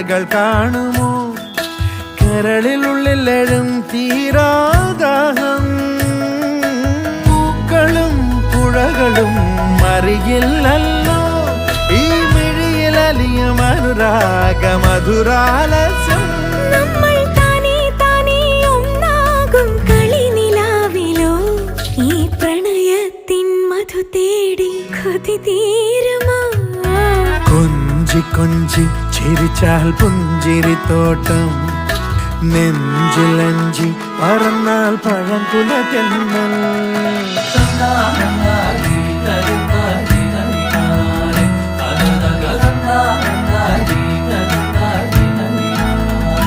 നാളകൾ കാണുമോ കരളിലുള്ളിലെഴും തീരാദാഹം പൂക്കളും പുഴകളും അറിയില്ലല്ലോ ഈ മിഴിയിലലിയ അനുരാഗ മധുരാലസ്യം നമ്മൾ താനേ താനേ ഒന്നാകും കളിനിലാവിലോ ഈ പ്രണയത്തിൻ മധു തേടി കൊതി തീരുമോ കൊഞ്ചി കൊഞ്ചി ചിരിച്ചാൽ പുഞ്ചിരിത്തോട്ടം നെഞ്ചിലഞ്ചി പറന്നാൽ പഴം കുല തെന്നൽ